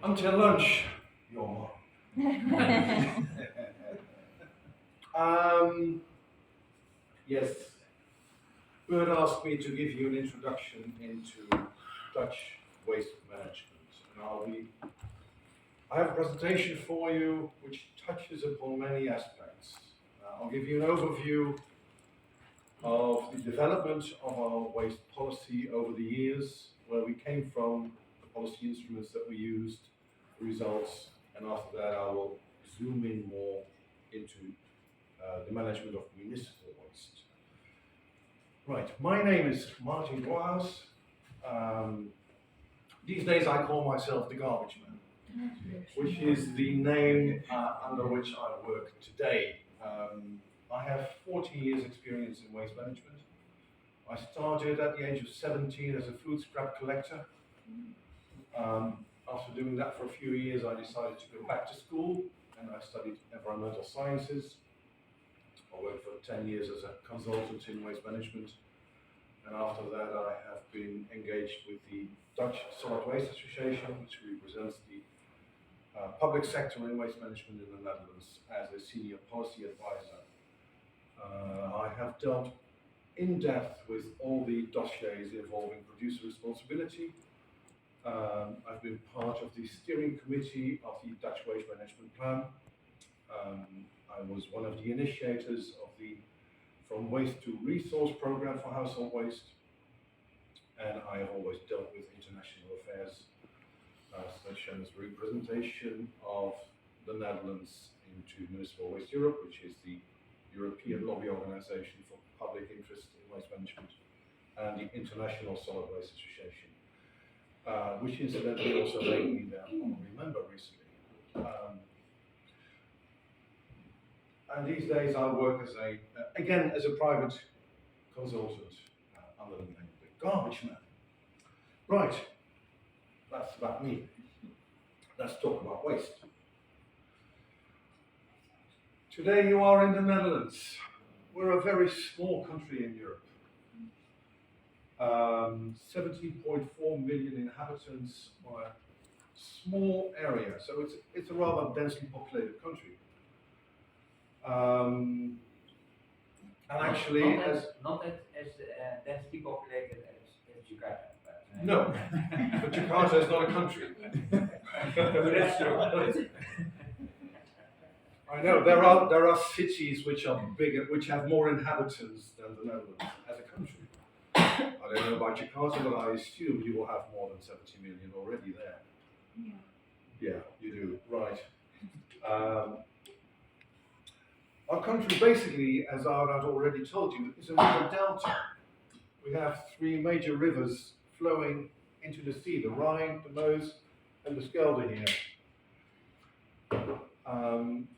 Until lunch, your mom. Yes, Bert asked me to give you an introduction into Dutch waste management. And I have a presentation for you which touches upon many aspects. I'll give you an overview of the development of our waste policy over the years, where we came from, the policy instruments that we used, the results, and after that I will zoom in more into the management of municipal waste. Right, my name is Maarten Goorhuis. These days I call myself the garbage man, which is the name under which I work today. I have 40 years experience in waste management. I started at the age of 17 as a food scrap collector. After doing that for a few years, I decided to go back to school and I studied environmental sciences. I worked for 10 years as a consultant in waste management. And after that, I have been engaged with the Dutch Solid Waste Association, which represents the public sector in waste management in the Netherlands, as a senior policy advisor. I have dealt in depth with all the dossiers involving producer responsibility. I've been part of the steering committee of the Dutch Waste Management Plan. I was one of the initiators of the From Waste to Resource program for household waste, and I have always dealt with international affairs, such as representation of the Netherlands into Municipal Waste Europe, which is the European lobby organization for public interest in waste management, and the International Solid Waste Association, which incidentally also made me their honorary member recently. And these days I work as a private consultant under the name of the Garbage Man. Right, that's about me. Let's talk about waste. Today you are in the Netherlands. We're a very small country in Europe. 17.4 million inhabitants on a small area, so it's a rather densely populated country. And actually, not as densely populated as Jakarta. But, no, but Jakarta is not a country. That's true. I know there are cities which are bigger, which have more inhabitants than the Netherlands as a country. I don't know about Jakarta, but I assume you will have more than 70 million already there. Yeah, you do, right. Our country basically, as Arad already told you, is a river delta. We have three major rivers flowing into the sea, the Rhine, the Meuse, and the Schelde here. And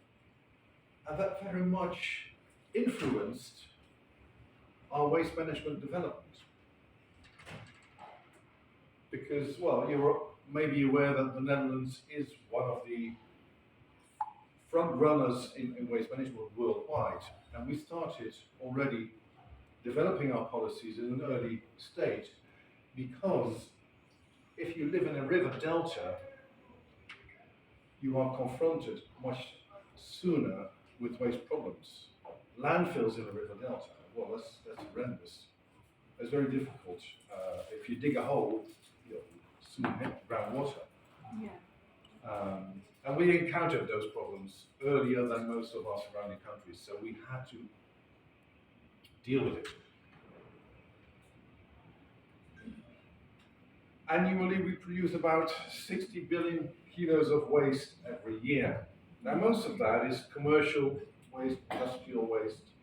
that very much influenced our waste management development. Because, well, you're maybe aware that the Netherlands is one of the front runners in waste management worldwide, and we started already developing our policies in an early stage, because if you live in a river delta, you are confronted much sooner with waste problems. Landfills in a river delta, well, that's horrendous. It's very difficult. If you dig a hole, you'll soon hit groundwater. Yeah. And we encountered those problems earlier than most of our surrounding countries, so we had to deal with it. Annually, we produce about 60 billion kilos of waste every year. Now, most of that is commercial waste, industrial waste,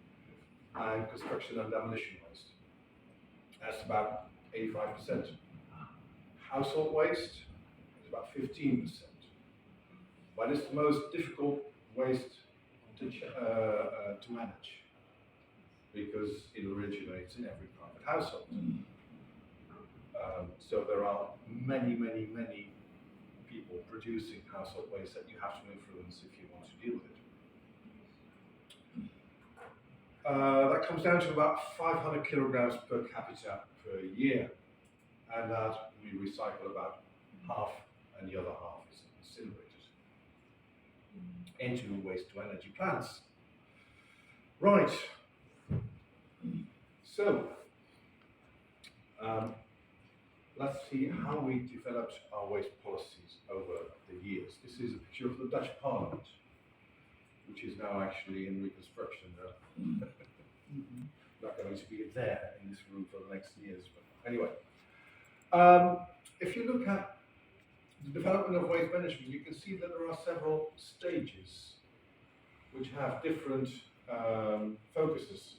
and construction and demolition waste. That's about 85%. Household waste is about 15%. But it's the most difficult waste to manage, because it originates in every private household. So there are many people producing household waste that you have to influence if you want to deal with it. That comes down to about 500 kilograms per capita per year, and that we recycle about half, and the other half is into waste to energy plants. Right. So, let's see how we developed our waste policies over the years. This is a picture of the Dutch Parliament, which is now actually in reconstruction. Not going to be there in this room for the next years, but anyway. If you look at the development of waste management, you can see that there are several stages which have different focuses.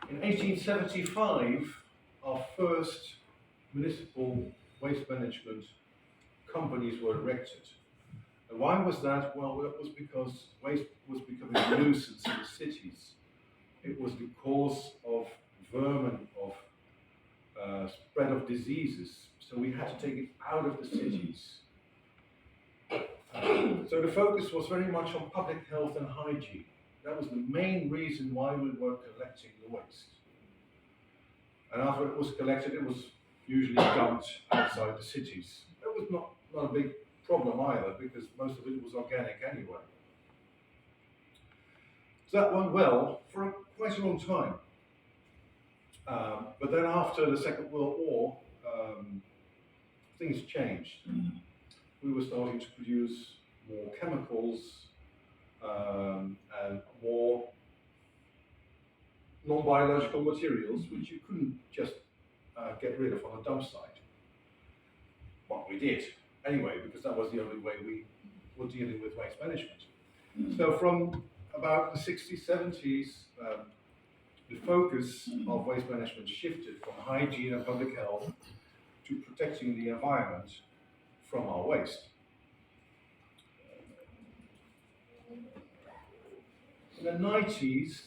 In 1875, our first municipal waste management companies were erected. And why was that? Well, that was because waste was becoming a nuisance in the cities. It was the cause of vermin, of spread of diseases. So we had to take it out of the cities. So the focus was very much on public health and hygiene. That was the main reason why we were collecting the waste. And after it was collected, it was usually dumped outside the cities. That was not a big problem either, because most of it was organic anyway. So that went well for quite a long time. But then after the Second World War, things changed. We were starting to produce more chemicals and more non-biological materials, which you couldn't just get rid of on a dump site. Well, we did anyway, because that was the only way we were dealing with waste management. So from about the 60s, 70s, the focus of waste management shifted from hygiene and public health to protecting the environment from our waste. In the 90s,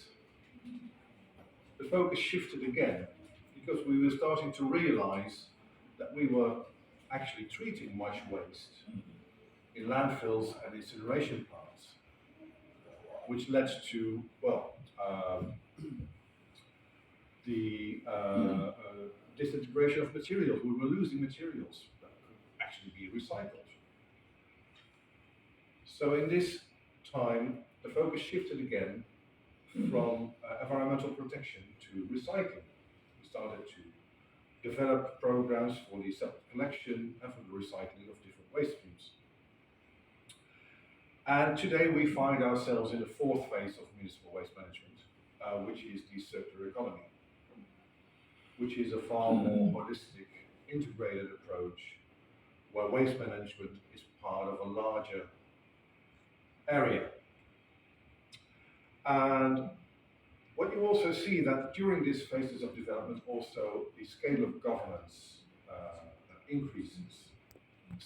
the focus shifted again, because we were starting to realize that we were actually treating much waste in landfills and incineration plants, which led to, well, the disintegration of materials. We were losing materials that could actually be recycled. So in this time, the focus shifted again from environmental protection to recycling. We started to develop programs for the collection and for the recycling of different waste streams. And today we find ourselves in the fourth phase of municipal waste management, which is the circular economy, which is a far more holistic, integrated approach where waste management is part of a larger area. And what you also see that during these phases of development, also the scale of governance increases.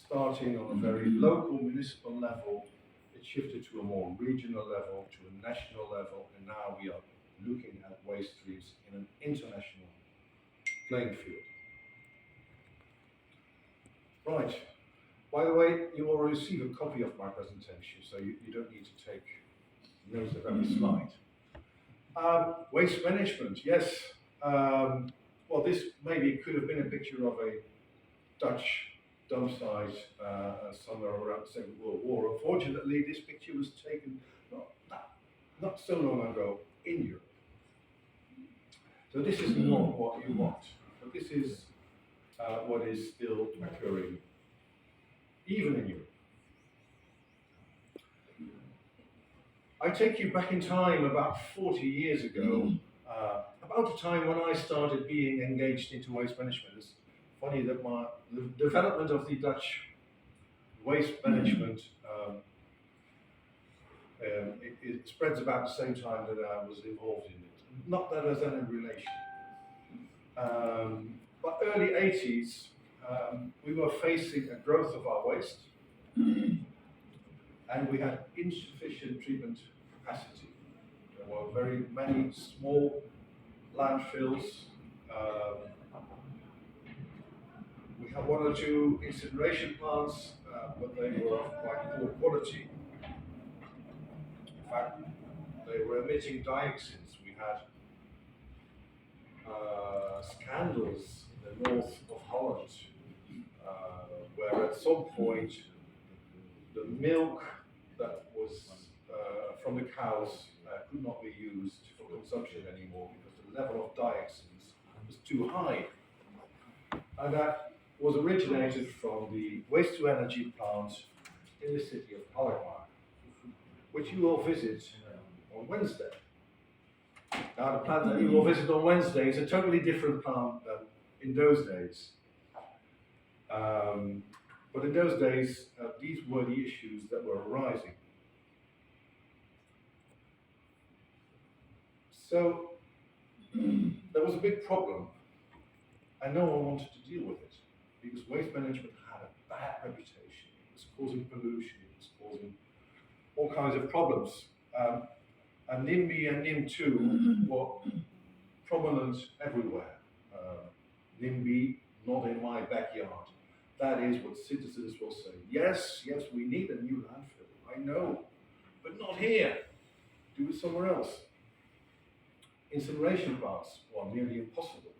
Starting on a very local municipal level, it shifted to a more regional level, to a national level, and now we are looking at waste streams in an international playing field. Right. By the way, you will receive a copy of my presentation, so you don't need to take notes of every slide. Waste management, yes. Well, this maybe could have been a picture of a Dutch dump site somewhere around the Second World War. Unfortunately, this picture was taken not so long ago in Europe. So this is not what you want, but this is what is still occurring even in Europe. I take you back in time about 40 years ago, about the time when I started being engaged into waste management. It's funny that the development of the Dutch waste management it spreads about the same time that I was involved in it. Not that there's any relation. But early 80s, we were facing a growth of our waste, and we had insufficient treatment capacity. There were very many small landfills. We had one or two incineration plants, but they were of quite poor quality. In fact, they were emitting dioxins. We had scandals in the north of Holland, where at some point the milk that was from the cows could not be used for consumption anymore because the level of dioxins was too high. And that was originated from the waste to energy plant in the city of Alkmaar, which you will visit on Wednesday. Now, the plant that you will visit on Wednesday is a totally different plant than in those days. But in those days, these were the issues that were arising. So, there was a big problem, and no one wanted to deal with it, because waste management had a bad reputation. It was causing pollution, it was causing all kinds of problems. And NIMBY and NIM2 were prominent everywhere. NIMBY, not in my backyard. That is what citizens will say. Yes, we need a new landfill, I know, but not here. Do it somewhere else. Incineration plants were nearly impossible.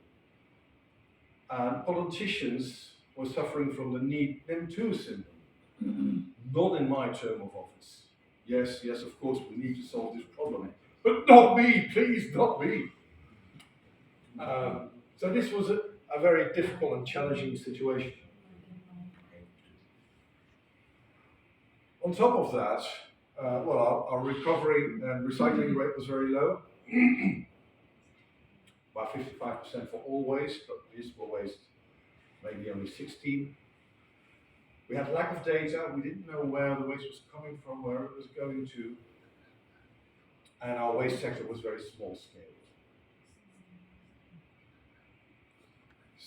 And politicians were suffering from the NIM2 syndrome. Not in my term of office. Yes, of course, we need to solve this problem. But not me, please, not me. So this was a very difficult and challenging situation. On top of that, our recovery and recycling rate was very low. About 55% for all waste, but municipal waste maybe only 16%. We had lack of data, we didn't know where the waste was coming from, where it was going to, and our waste sector was very small scale.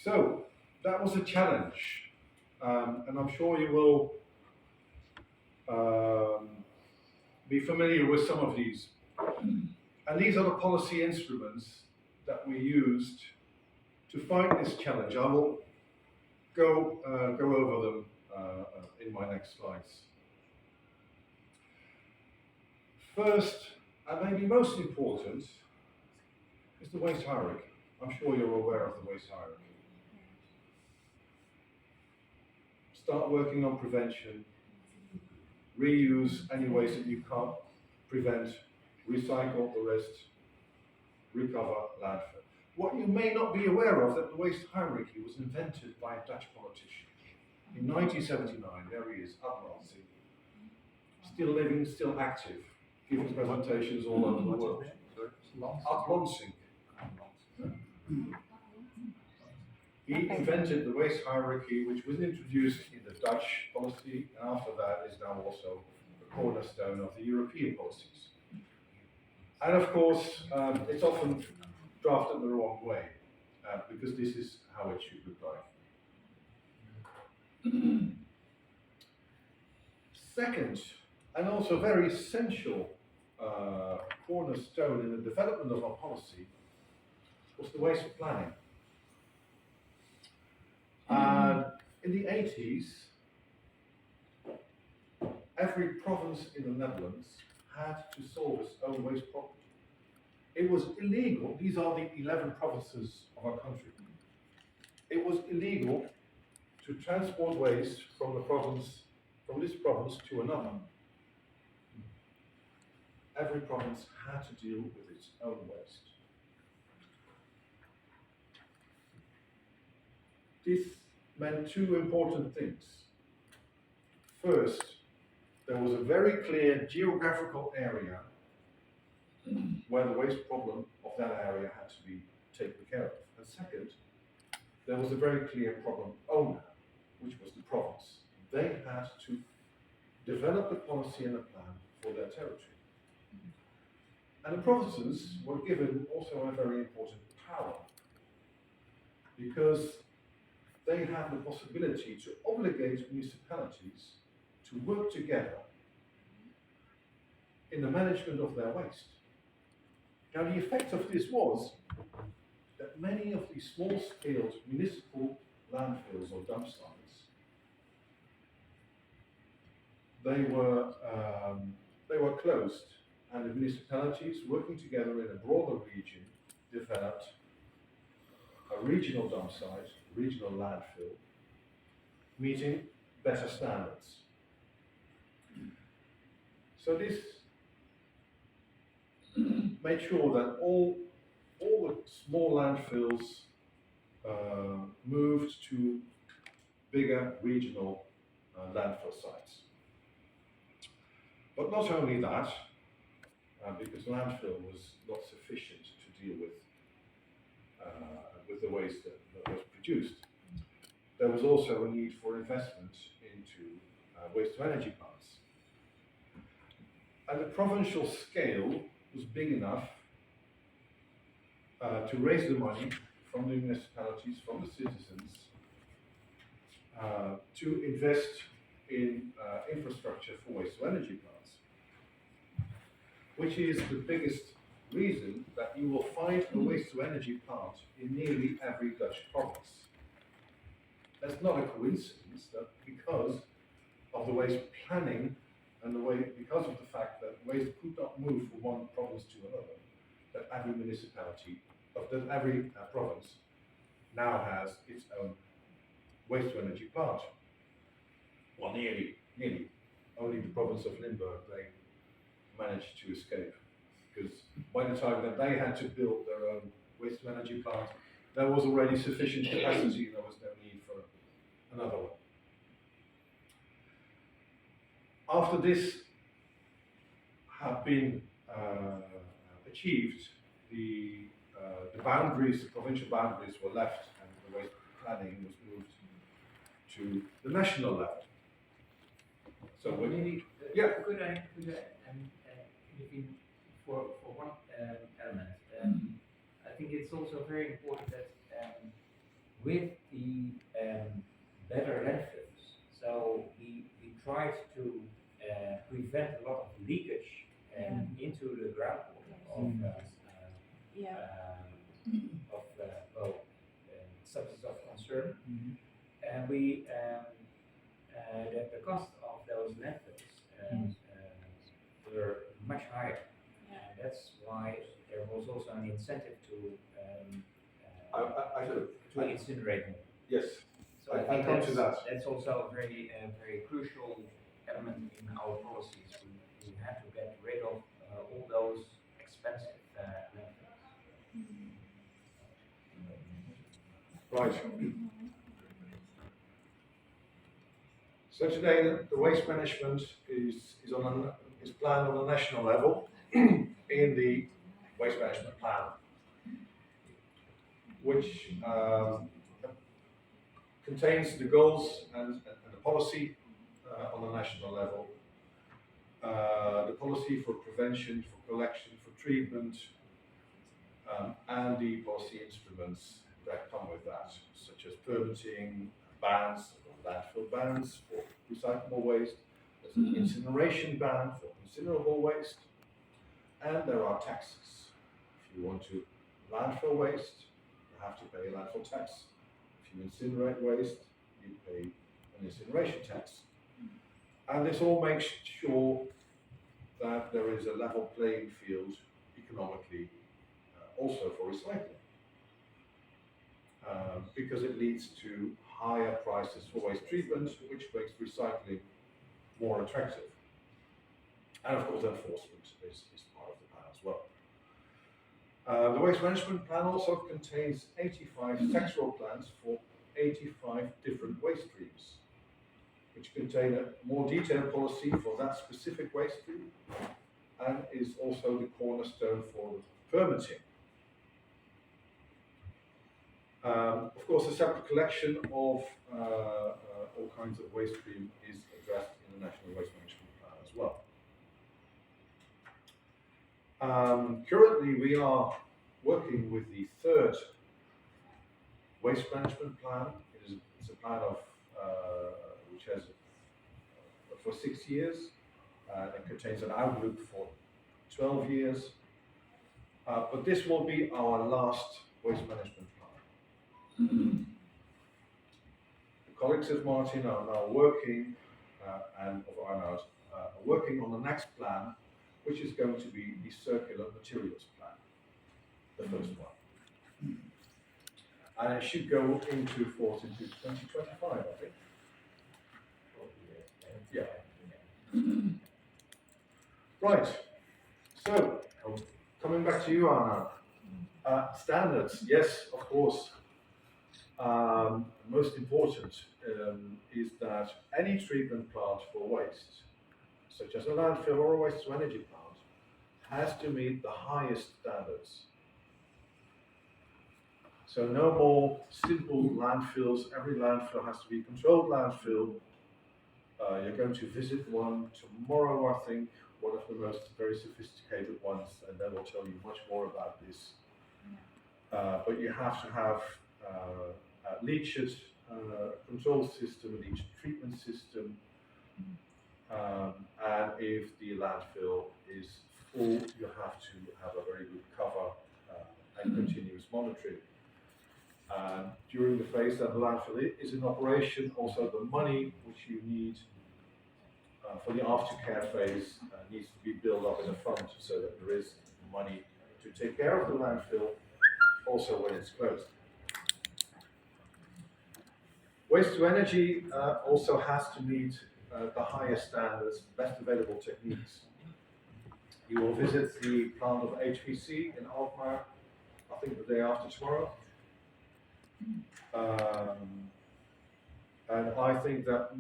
So, that was a challenge, and I'm sure you will be familiar with some of these. And these are the policy instruments that we used to fight this challenge. I will go over them in my next slides. First, and maybe most important, is the waste hierarchy. I'm sure you're aware of the waste hierarchy. Start working on prevention, reuse any waste that you can't prevent, recycle the rest, recover, landfill. What you may not be aware of, that the waste hierarchy was invented by a Dutch politician. In 1979, there he is, Uplandsing, still living, still active, giving presentations all over the world. Uplandsing. He invented the waste hierarchy, which was introduced in the Dutch policy, and after that is now also the cornerstone of the European policies. And of course, it's often drafted the wrong way, because this is how it should look like. Second, and also very essential cornerstone in the development of our policy was the waste planning. And in the 80s, every province in the Netherlands had to solve its own waste problem. It was illegal, these are the 11 provinces of our country. It was illegal to transport waste from this province to another. Every province had to deal with its own waste. This meant two important things. First, there was a very clear geographical area where the waste problem of that area had to be taken care of. And second, there was a very clear problem owner, which was the province. They had to develop a policy and a plan for their territory. And the provinces were given also a very important power, because they had the possibility to obligate municipalities to work together in the management of their waste. Now, the effect of this was that many of these small-scale municipal landfills or dump sites, they were closed, and the municipalities, working together in a broader region, developed a regional dump site, regional landfill, meeting better standards. So this made sure that all the small landfills moved to bigger regional landfill sites. But not only that, because landfill was not sufficient to deal with the waste that was produced, there was also a need for investment into waste-to-energy plants. And the provincial scale was big enough to raise the money from the municipalities, from the citizens, to invest in infrastructure for waste-to-energy plants, which is the biggest reason that you will find a waste-to-energy plant in nearly every Dutch province. That's not a coincidence, that because of the waste planning and because of the fact that waste could not move from one province to another, that every municipality, that every province now has its own waste-to-energy plant. Well, nearly. Only the province of Limburg, they managed to escape, because by the time that they had to build their own waste-to-energy plant, there was already sufficient capacity, there was no need for another one. After this had been achieved, the boundaries, the provincial boundaries were left, and the waste planning was moved to the national level. So maybe yeah. Could I intervene for one element? I think it's also very important that with the better landfills, so we tried to prevent a lot of leakage into the groundwater of substances of concern, and we the cost of those landfills were much higher, and that's why there was also an incentive to incinerate more. Yes, So I I think come to that. that's also a very crucial element in our policies. We have to get rid of all those expensive landfills. Right. So today the waste management is planned on a national level in the waste management plan, which contains the goals and the policy on the national level, the policy for prevention, for collection, for treatment, and the policy instruments that come with that, such as permitting, bans, landfill bans for recyclable waste, there's an incineration ban for incinerable waste, and there are taxes. If you want to landfill waste, you have to pay a landfill tax. If you incinerate waste, you pay an incineration tax. And this all makes sure that there is a level playing field economically also for recycling. Because it leads to higher prices for waste treatment, which makes recycling more attractive. And of course, enforcement is part of the plan as well. The waste management plan also contains 85 sectoral plans for 85 different waste streams, which contain a more detailed policy for that specific waste stream, and is also the cornerstone for permitting. Of course, a separate collection of all kinds of waste stream is addressed in the National Waste Management Plan as well. Currently, we are working with the third waste management plan. It's a plan of which has for 6 years. It contains an outlook for 12 years. But this will be our last waste management plan. The colleagues of Maarten are now working working on the next plan, which is going to be the circular materials plan, the first one. And it should go into force into 2025, I think. 12 years. Yeah. Right. So, coming back to you, Anna. Standards, yes, of course. Most important is that any treatment plant for waste, such as a landfill or a waste to energy plant, has to meet the highest standards. So no more simple landfills. Every landfill has to be a controlled landfill. You're going to visit one tomorrow, I think, one of the most very sophisticated ones, and then we'll tell you much more about this. But you have to have a leachate control system, a leach treatment system, and if the landfill is full, you have to have a very good cover and continuous monitoring. During the phase that the landfill is in operation, also the money which you need for the aftercare phase needs to be built up in a fund so that there is money to take care of the landfill also when it's closed. Waste to energy also has to meet the highest standards, best available techniques. You will visit the plant of HPC in Alkmaar, I think the day after tomorrow. And I think that,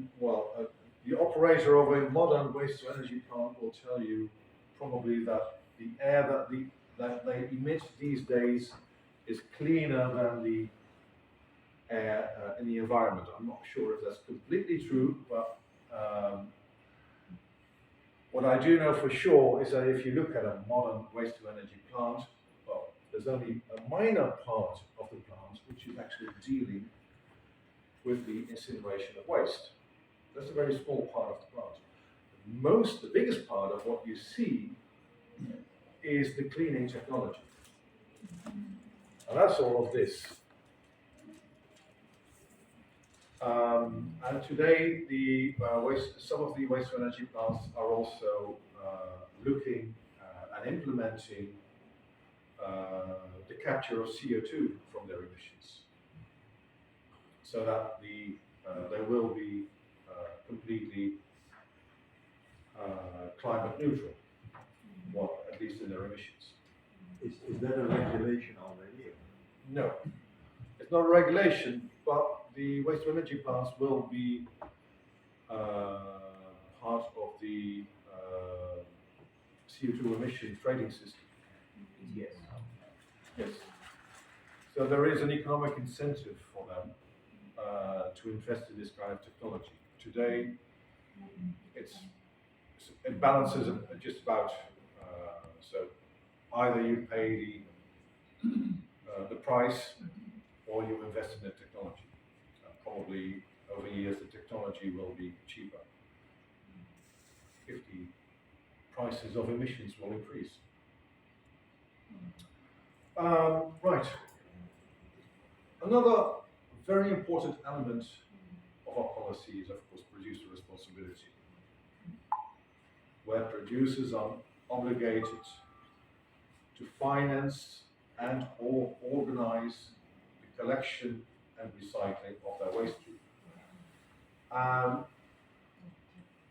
the operator of a modern waste to energy plant will tell you probably that the air that they emit these days is cleaner than the air in the environment. I'm not sure if that's completely true, but what I do know for sure is that if you look at a modern waste to energy plant, well, there's only a minor part of the plant which is actually dealing with the incineration of waste. That's a very small part of the plant. The biggest part of what you see is the cleaning technology. And that's all of this. And today, some of the waste to energy plants are also looking and implementing the capture of CO2 from their emissions, so that they will be completely climate neutral, well, at least in their emissions. Is that a regulation already? No, it's not a regulation, but the waste to energy plants will be part of the CO2 emission trading system. Yes. Yes. So there is an economic incentive for them to invest in this kind of technology. Today, it balances just about. So either you pay the price or you invest in the technology. Probably over years the technology will be cheaper if the prices of emissions will increase. Right. Another very important element of our policy is, of course, producer responsibility, where producers are obligated to finance and or organize the collection and recycling of their waste stream.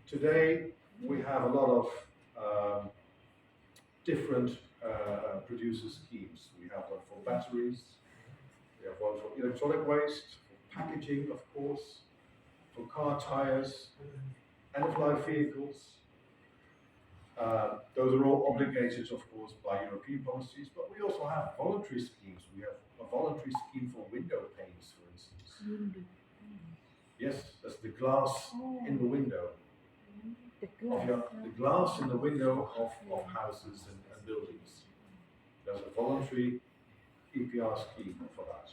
Today, we have a lot of different producer schemes. We have one for batteries, we have one for electronic waste, for packaging, of course, for car tires, end-of-life vehicles. Those are all obligated, of course, by European policies, but we also have voluntary schemes. We have a voluntary scheme for window panes, for instance. Yes, that's the glass in the window. The glass in the window of houses and buildings. There's a voluntary EPR scheme for that.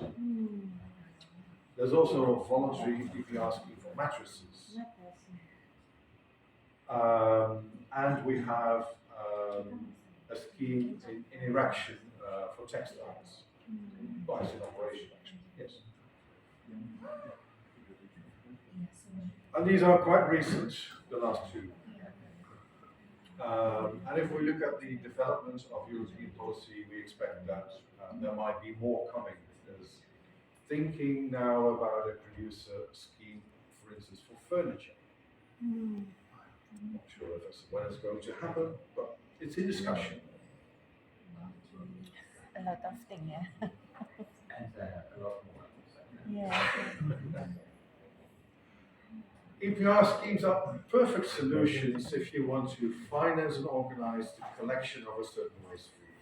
There's also a voluntary EPR scheme for mattresses. And we have a scheme in erection for textiles. Well, it's in operation, actually, yes. And these are quite recent, the last two. And if we look at the development of European policy, we expect that there might be more coming. There's thinking now about a producer scheme, for instance, for furniture. I'm not sure if when it's going to happen, but it's in discussion. A lot of things, yeah. And a lot more. Yeah. EPR schemes are perfect solutions if you want to finance and organize the collection of a certain waste stream.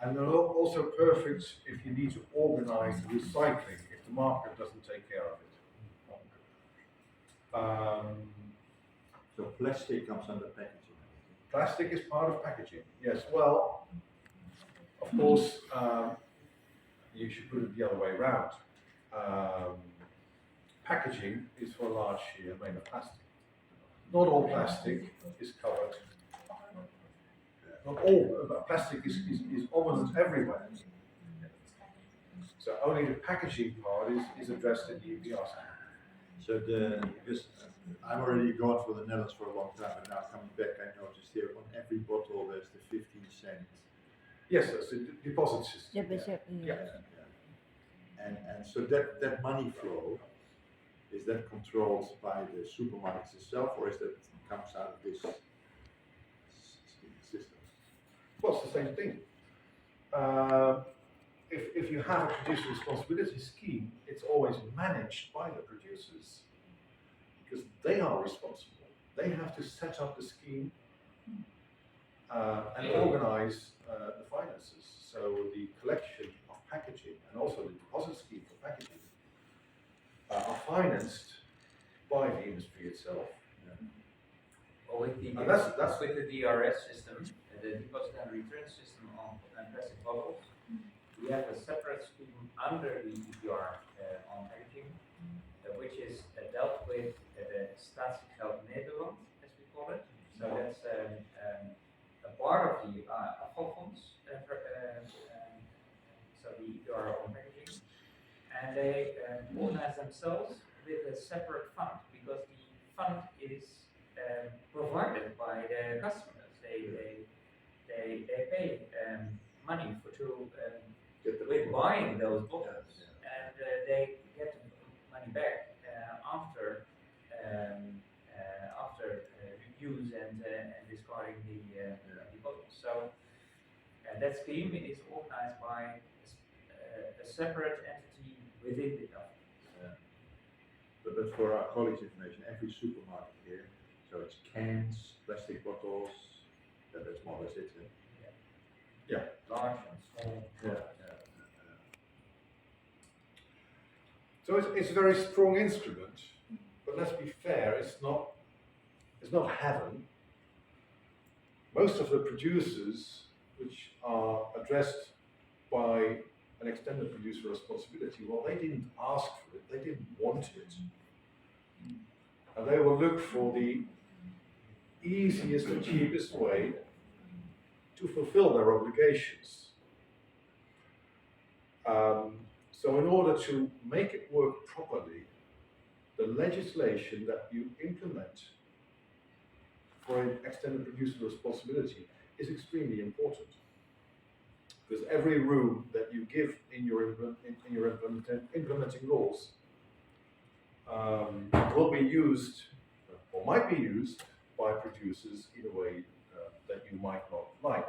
And they're also perfect if you need to organize recycling, if the market doesn't take care of it. So plastic comes under packaging. Plastic is part of packaging, yes. Well, of course, you should put it the other way around. Packaging is for a large share made of plastic. Not all plastic is covered. Not all plastic is almost everywhere. So only the packaging part is addressed in the EPR. So because I'm already gone for the Netherlands for a long time, and now coming back, I noticed here on every bottle there's the 15 cent. Yes, that's a deposit system. Yeah. And so that money flow, is that controlled by the supermarkets itself, or is that comes out of this system? Well, it's the same thing. If you have a producer responsibility scheme, it's always managed by the producers because they are responsible. They have to set up the scheme and organize the finances. So the collection of packaging and also the deposit scheme for packaging are financed by the industry itself. Well, with the, And that's with the DRS system, the deposit and return system on plastic bottles, we have a separate scheme under the EPR on packaging, which is dealt with the Staatsgeld Nederland, as we call it. So that's a part of the afvalfonds, so the EPR on packaging, and they organize themselves with a separate fund because the fund is provided by the customers. They pay money with buying those bottles, and they get the money back after use and discarding the bottles. So that scheme is organized by a separate entity within the government. But for our colleagues' information, every supermarket here, so it's cans, plastic bottles, that's more or less it. Yeah. Large and small. So it's a very strong instrument, but let's be fair, it's not heaven. Most of the producers which are addressed by an extended producer responsibility, well, they didn't ask for it, they didn't want it. And they will look for the easiest and cheapest way to fulfill their obligations. So in order to make it work properly, the legislation that you implement for an extended producer responsibility is extremely important. Because every room that you give in your implementing laws will be used, or might be used, by producers in a way that you might not like.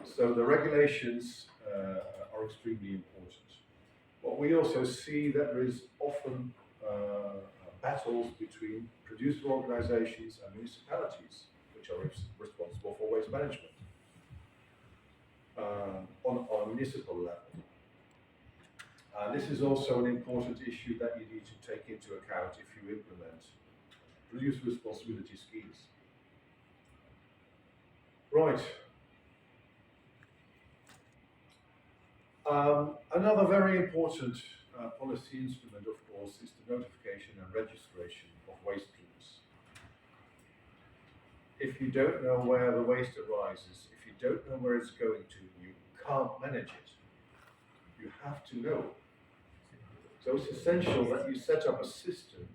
So the regulations are extremely important. But we also see that there is often battles between producer organizations and municipalities, which are responsible for waste management on a municipal level. This is also an important issue that you need to take into account if you implement producer responsibility schemes. Right. Another very important policy instrument, of course, is the notification and registration of waste streams. If you don't know where the waste arises, if you don't know where it's going to, you can't manage it. You have to know. So it's essential that you set up a system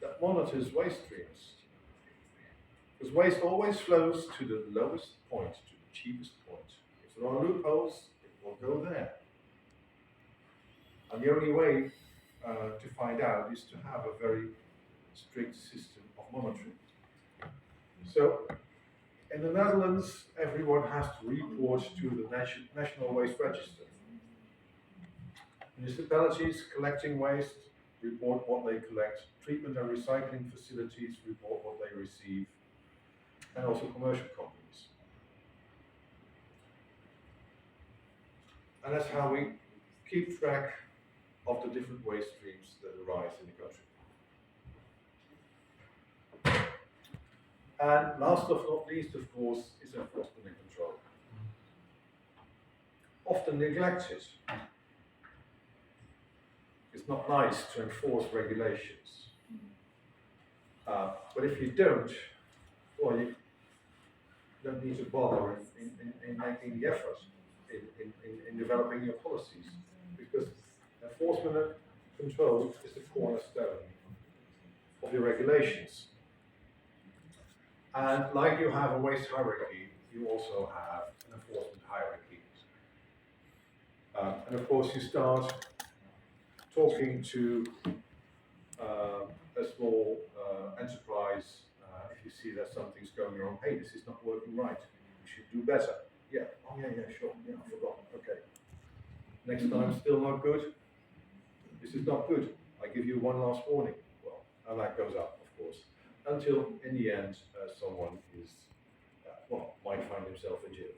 that monitors waste streams. Because waste always flows to the lowest point, to the cheapest point. If there are loopholes, it will go there. And the only way to find out is to have a very strict system of monitoring. So, in the Netherlands, everyone has to report to the National Waste Register. Municipalities collecting waste report what they collect. Treatment and recycling facilities report what they receive. And also commercial companies. And that's how we keep track of the different waste streams that arise in the country. And last but not least, of course, is enforcement and control. Often neglected. It's not nice to enforce regulations. But if you don't, well, you don't need to bother in making the effort in developing your policies, because enforcement and control is the cornerstone of your regulations. And like you have a waste hierarchy, you also have an enforcement hierarchy. And of course, you start talking to a small enterprise if you see that something's going wrong. Hey, this is not working right. We should do better. Yeah. Oh yeah, sure. Yeah, I forgot. Okay. Next time, still not good. This is not good. I give you one last warning. Well, and that goes up, of course, until in the end, someone is, might find himself in jail.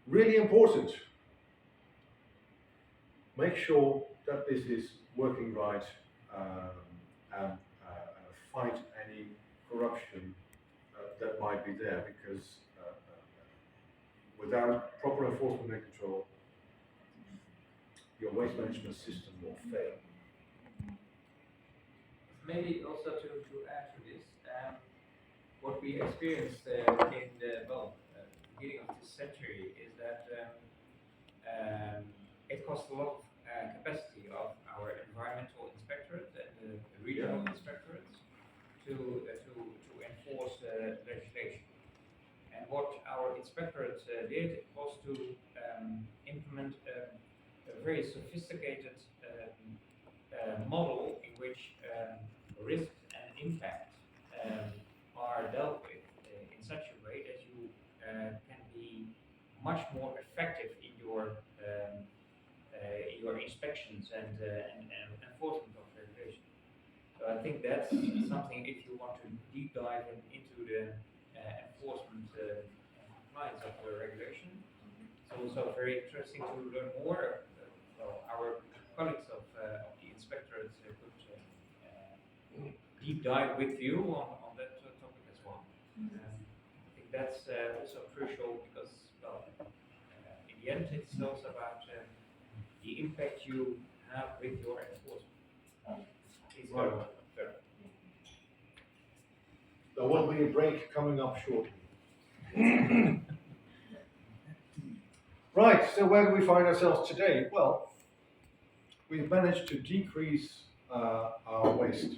Really important. Make sure that this is working right and fight any corruption that might be there, because without proper enforcement and control, your waste management system will fail. Maybe also to add to this, what we experienced in the beginning of this century is that it cost a lot of capacity of our environmental inspectorate and the regional inspectorates to enforce legislation. And what our inspectorate did was to implement a very sophisticated model in which risks and impact are dealt with in such a way that you can be much more effective in your inspections and enforcement of regulation. So I think that's something, if you want to deep dive into the enforcement and compliance of the regulation, it's also very interesting to learn more. Our colleagues of the inspectorates could deep dive with you on that topic as well. I think that's also crucial because, in the end, it's also about the impact you have with your enforcement. Please go on. There will be a break coming up shortly. Right, so where do we find ourselves today? Well, we've managed to decrease our waste.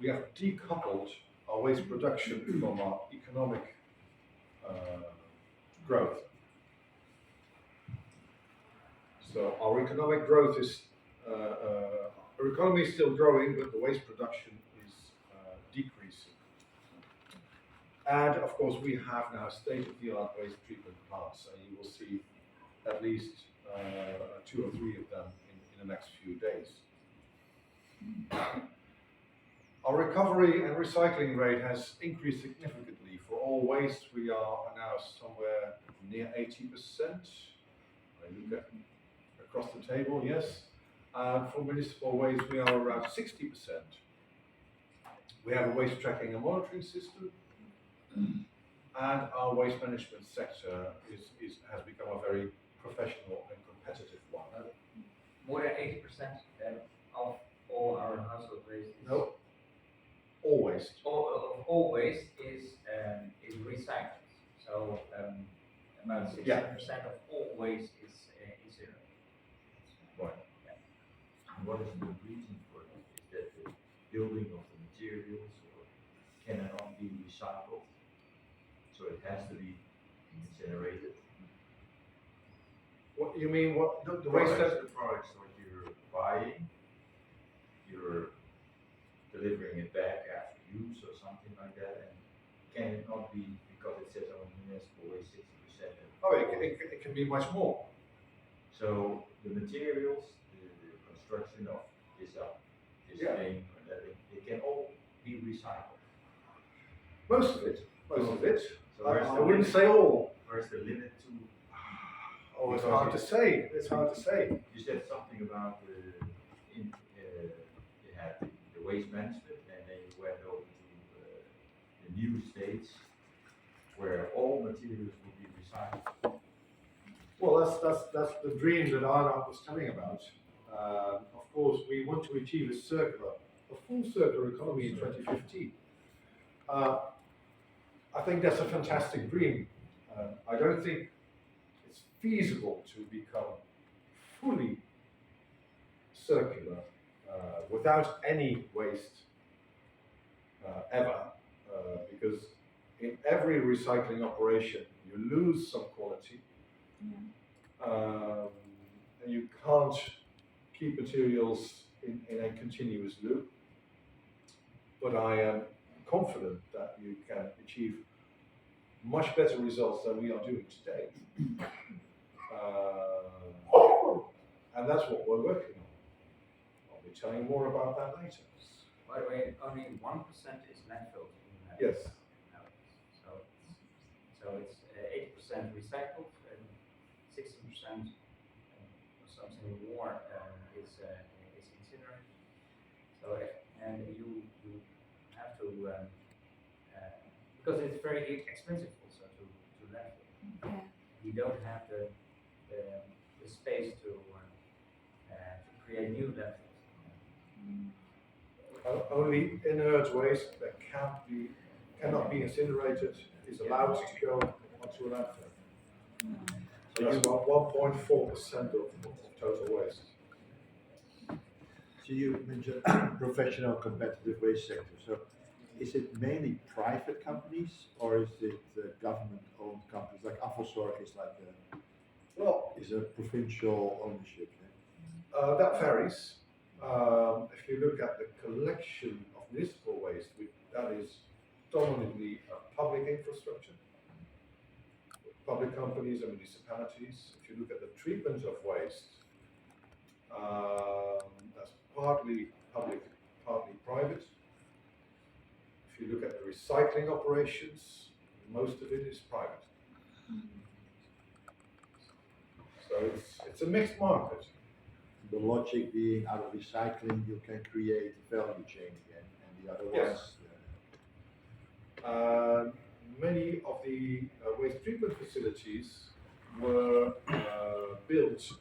We have decoupled our waste production from our economic growth. So our economic growth is, our economy is still growing, but the waste production is decreasing. And of course, we have now state-of-the-art waste treatment plants, and you will see at least 2 or 3 of them in the next few days. Our recovery and recycling rate has increased significantly. For all waste, we are now somewhere near 80%. I look at across the table, yes. For municipal waste, we are around 60%. We have a waste tracking and monitoring system, and our waste management sector has become a very professional and competitive one. More than 80% of all our household waste. No, all waste. All waste is recycled. So about 60% of all waste is zero. Right. And what is the reason for that? Is that the building of the materials, or can it not be recycled? So it has to be incinerated. What you mean? What the waste? The products that you're buying, you're delivering it back. can it not be, because it says on municipal waste 60%? Oh, it can be much more. So the materials, the construction of this Yeah. thing, or that it can all be recycled. Most of it. So where's I the wouldn't limit? say all. Where's the limit to? Oh, it's Because hard to say. It's hard to say. You said something about you had the waste management, and then you went over to the new states where all materials will be recycled. Well, that's the dream that Arnold was telling about. Of course, we want to achieve a full circular economy in 2050. I think that's a fantastic dream. I don't think it's feasible to become fully circular without any waste ever, because in every recycling operation you lose some quality, and you can't keep materials in a continuous loop. But I am confident that you can achieve much better results than we are doing today. And that's what we're working on. I'll be telling you more about that later. By the way, only 1% is landfill. Yes. So it's 80% recycled and 60% or something more is incinerated. So and you have to because it's very expensive also to landfill. Okay. We don't have the space to create new landfills. Only inert waste that cannot be incinerated is allowed to go onto a landfill. So that's about 1.4% of total waste. So you mentioned professional competitive waste sector. So is it mainly private companies or is it government-owned companies? Like Afvalzorg is like is a provincial ownership. That varies. If you look at the collection of municipal waste, that is dominantly a public infrastructure, public companies and municipalities. If you look at the treatment of waste, that's partly public, partly private. If you look at the recycling operations, most of it is private. So it's a mixed market. The logic being out of recycling you can create a value chain again, and the other Yes. ones. Many of the waste treatment facilities were built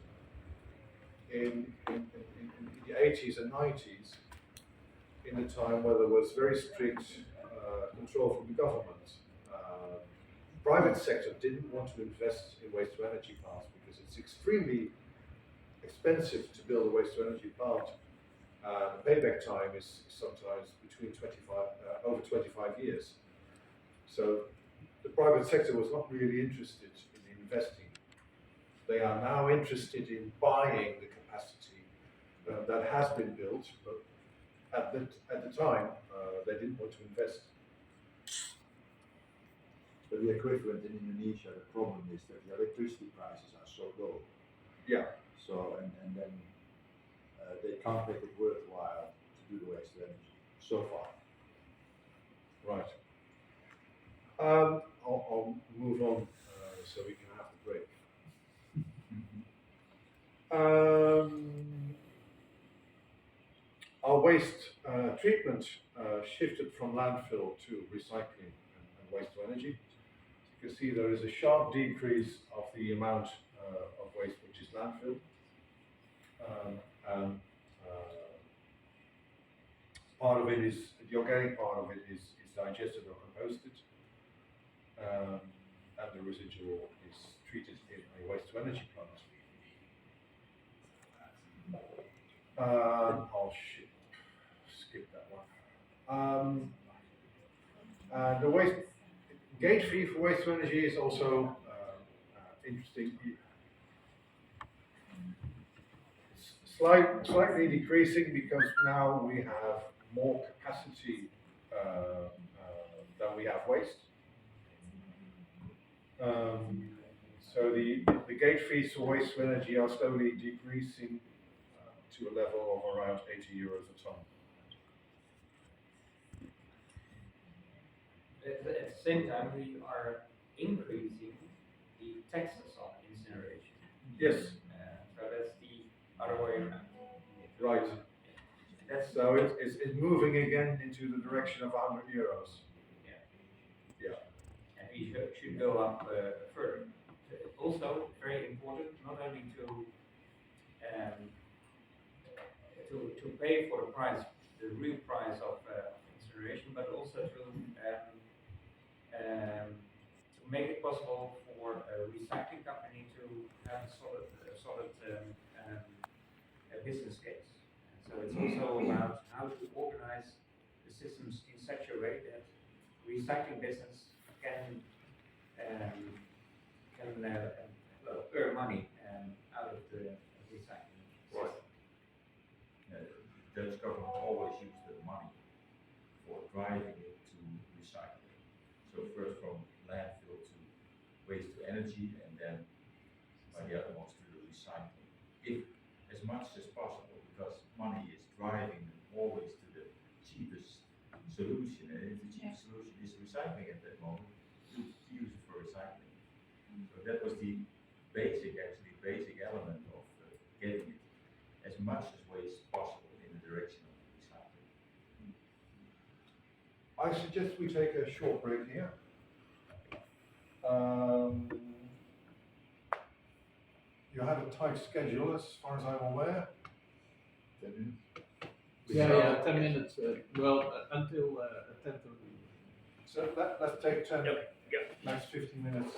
in the 80s and 90s, in the time where there was very strict control from the government. Private sector didn't want to invest in waste to energy plants because it's extremely expensive to build a waste to energy plant. The payback time is sometimes between over 25 years. So the private sector was not really interested in investing. They are now interested in buying the capacity that has been built, but at the time they didn't want to invest. But the equivalent in Indonesia, the problem is that the electricity prices are so low. Yeah. So and then they can't make it worthwhile to do the waste to energy so far. Right. I'll move on so we can have the break. Our waste treatment shifted from landfill to recycling and waste to energy. You can see there is a sharp decrease of the amount of waste which is landfill. Part of it is, the organic part of it is digested or composted, and the residual is treated in a waste to energy plant. I'll skip that one. And the waste gate fee for waste to energy is also interesting. Slightly decreasing because now we have more capacity than we have waste. So the gate fees for waste to energy are slowly decreasing to a level of around 80 euros a ton. At the same time, we are increasing the taxes on incineration. Yes, So that's the other way around. right. That's So it's moving again into the direction of 100 euros. and we should go up further. Also, very important not only to pay for the price, the real price of incineration, but also to make it possible for a recycling company to have a solid business case. And so it's also about how to organize the systems in such a way that recycling business can earn money out of the recycling system. The Dutch government always used the money for driving it to recycling. So first from landfill to waste to energy, and then by the other ones to the recycling. If as much as possible, because money is driving them always to the cheapest solution, and if the cheapest solution is recycling at that moment, use it for recycling. So that was the basic element of getting it as much as waste possible in the direction of recycling. I suggest we take a short break here. You have a tight schedule as far as I'm aware. 10 minutes. Yeah, 10 minutes. Until 10:30. So let's take 10, Yep. next 15 minutes.